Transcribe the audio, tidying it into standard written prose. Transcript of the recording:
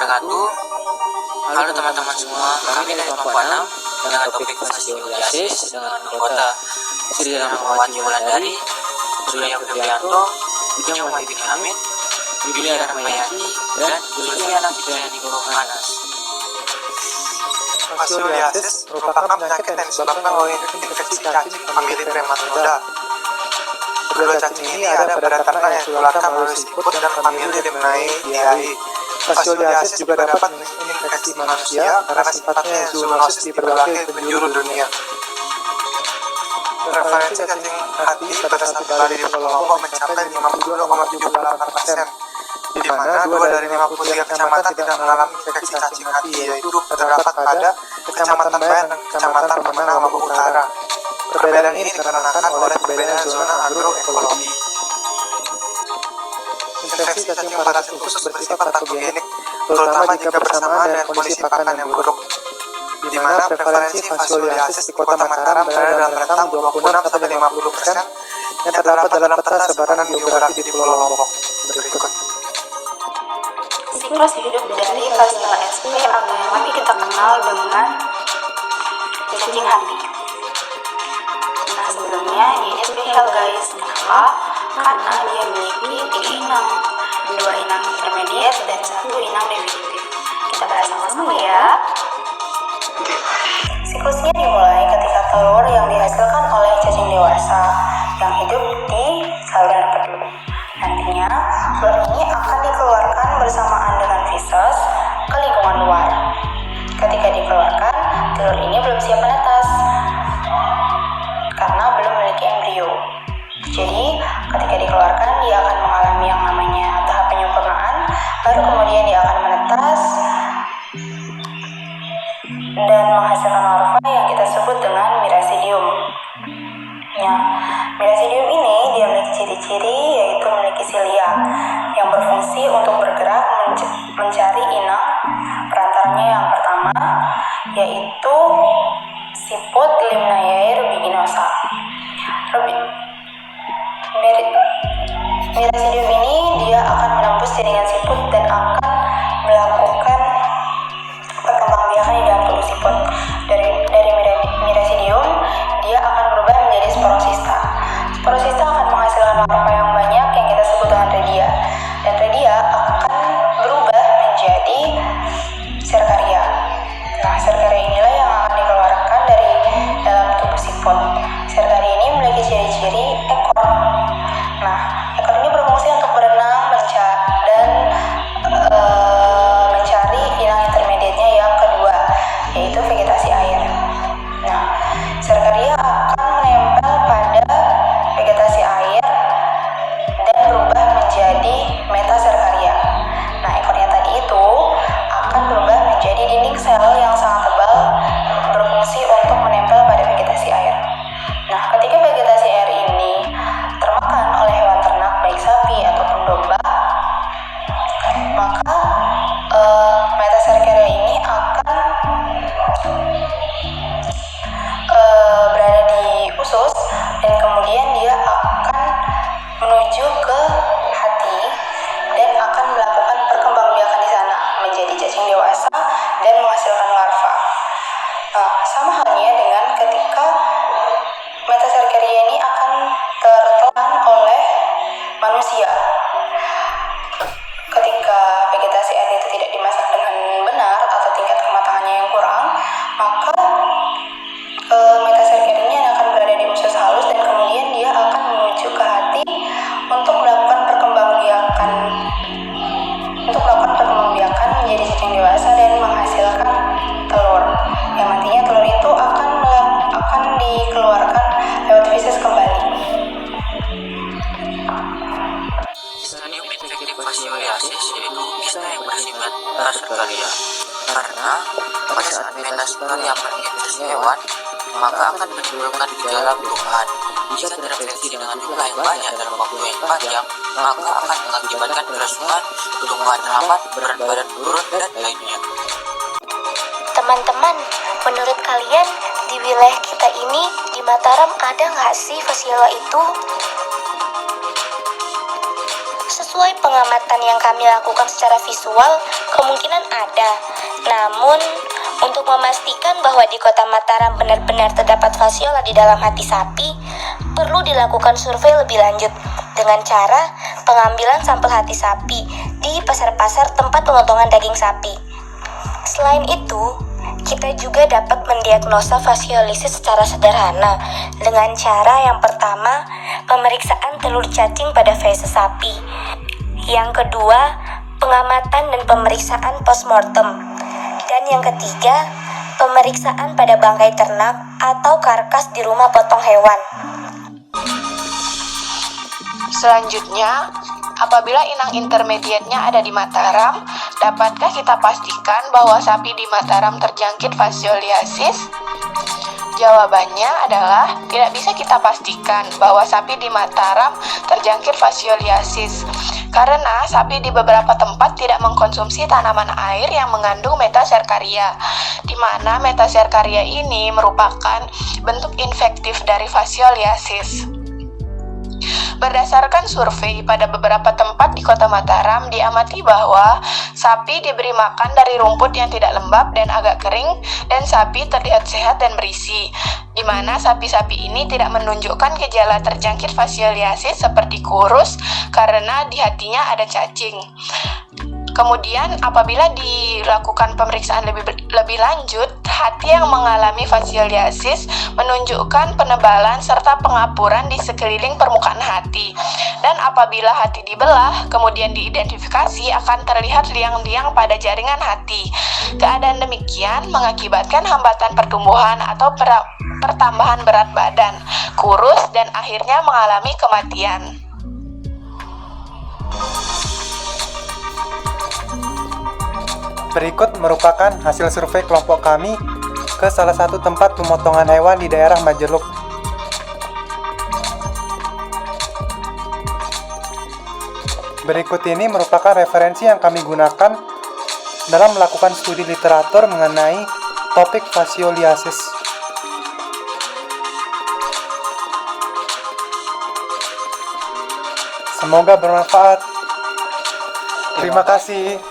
wabarakatuh. Halo teman-teman semua, kami dari kelompok 6 dengan topik fasioliasis dengan anggota Sri Rahmawati Wulandari, Surya Febrianto, Ujang Wahyudin Hamid, Yulia Rahmayati, dan Zulfiana Fitriani Anas. Fasioliasis merupakan penyakit yang disebabkan oleh infeksi cacing famili Trematoda. Kedua cacing ini ada pada ternak yang ditularkan melalui siput dan famili Lemnaeidae. Fasioliasis juga dapat menginfeksi manusia karena sifatnya zoonosis di berbagai penjuru dunia. Prevalensi cacing hati pada satu kali di Pulau Lombok mencapai 52,78%, di mana 2 dari 53 kecamatan tidak mengalami infeksi cacing hati, yaitu terdapat pada Kecamatan Bayan dan Kecamatan Pemenang Lombok Utara. Perbedaan ini dikarenakan oleh perbedaan zona agroekologi. Infeksi cacing parasit usus bersifat patogenik, terutama jika bersamaan dengan kondisi pakan yang buruk, di mana prevalensi fasioliasis di Kota Mataram berada dalam rentang 26-50% yang terdapat dalam peta sebaran geografi di Pulau Lombok. Berikut. Siklus hidup dari Fasioliasis atau yang lebih kita kenal dengan cacing hati. Nah, sebelumnya ini spesial guys. Kenapa? Karena dia memiliki 3 inang, 2 inang intermediate dan 1 inang definitif. Kita bahas sama-sama ya. Siklusnya dimulai ketika telur yang dihasilkan oleh cacing dewasa yang hidup di saluran reproduksi. Nantinya, telur ini akan dikeluarkan bersamaan dengan feses ke lingkungan luar. Ketika dikeluarkan, telur ini belum siap menetas karena belum memiliki embrio. Jadi, ketika dikeluarkan, dia akan mengalami yang namanya tahap penyempurnaan, baru kemudian dia akan menetas dan menghasilkan larva yang kita sebut dengan Miracidium. Ya, Miracidium ini dia memiliki ciri-ciri yaitu memiliki silia yang berfungsi untuk bergerak mencari inang perantaranya yang pertama yaitu siput Limnaea rubiginosa. Miracidium ini dia akan menembus jaringan siput dan akan melakukan perkembangbiakan di dalam tubuh siput. Dari Miracidium dia akan berubah menjadi sporosista. Sporosista akan menghasilkan larva yang banyak yang kita sebut dengan redia, dan redia akan berubah menjadi serkaria. Nah, serkaria inilah yang akan dikeluarkan dari dalam tubuh siput. Serkaria ini memiliki ciri-ciri ekor. Nah, ekor ini berfungsi untuk berenang dan mencari inang intermediate-nya yang kedua, yaitu vegetasi air. Nah, serkaria akan menempel pada vegetasi air dan berubah menjadi metaserkaria. Nah, ekornya tadi itu akan berubah menjadi dinding sel yang sangat tebal berfungsi untuk menempel pada vegetasi air. Nah, ketika vegetasi air ini termakan oleh hewan ternak baik sapi ataupun domba, maka metaserkaria ini akan berada di usus dan kemudian dia akan menuju ke hati dan akan melakukan perkembangbiakan di sana menjadi cacing dewasa dan menghasilkan larva. Sama halnya dengan ketika metaserkaria ini akan tertelan oleh manusia. Ketika vegetasi air itu tidak dimasak dengan benar atau tingkat kematangannya yang kurang, maka metaserkaria ini akan berada di usus halus dan kemudian dia akan menuju ke hati untuk melakukan perkembangbiakan menjadi cacing dewasa dan menghasilkan telur. Yang nantinya telur itu akan dikeluarkan lewat feses kembali. Stadium infektif fasioliasis yaitu kista yang bersifat praserkaria. Karena pada saat metaserkaria menginfeksi hewan, maka akan menimbulkan gejala perubahan. Jika terinfeksi dengan jumlah yang banyak dalam waktu yang panjang, maka akan mengakibatkan kerusuhan, tumbuhan hama, berat badan turun, dan lainnya. Teman-teman, menurut kalian di wilayah kita ini di Mataram ada nggak sih Fasiola itu? Sesuai Sesuai pengamatan yang kami lakukan secara visual, kemungkinan ada. Namun, untuk memastikan bahwa di Kota Mataram benar-benar terdapat fasiola di dalam hati sapi, perlu dilakukan survei lebih lanjut dengan cara pengambilan sampel hati sapi di pasar-pasar tempat pemotongan daging sapi. Selain itu, kita juga dapat mendiagnosa fasiolisis secara sederhana dengan cara yang pertama, pemeriksaan telur cacing pada feses sapi. Yang kedua, pengamatan dan pemeriksaan postmortem. Dan yang ketiga, pemeriksaan pada bangkai ternak atau karkas di rumah potong hewan. Selanjutnya, apabila inang intermediate-nya ada di Mataram, dapatkah kita pastikan bahwa sapi di Mataram terjangkit fasioliasis? Jawabannya adalah tidak bisa kita pastikan bahwa sapi di Mataram terjangkit fasioliasis karena sapi di beberapa tempat tidak mengkonsumsi tanaman air yang mengandung metaserkaria, di mana metaserkaria ini merupakan bentuk infektif dari fasioliasis. Berdasarkan survei pada beberapa tempat di Kota Mataram, diamati bahwa sapi diberi makan dari rumput yang tidak lembab dan agak kering, dan sapi terlihat sehat dan berisi, di mana sapi-sapi ini tidak menunjukkan gejala terjangkit fasioliasis seperti kurus karena di hatinya ada cacing. Kemudian apabila dilakukan pemeriksaan lebih lanjut, hati yang mengalami fasioliasis menunjukkan penebalan serta pengapuran di sekeliling permukaan hati. Dan apabila hati dibelah, kemudian diidentifikasi akan terlihat liang-liang pada jaringan hati. Keadaan demikian mengakibatkan hambatan pertumbuhan atau pertambahan berat badan, kurus, dan akhirnya mengalami kematian. Berikut merupakan hasil survei kelompok kami ke salah satu tempat pemotongan hewan di daerah Majeluk. Berikut ini merupakan referensi yang kami gunakan dalam melakukan studi literatur mengenai topik fasioliasis. Semoga bermanfaat. Terima kasih.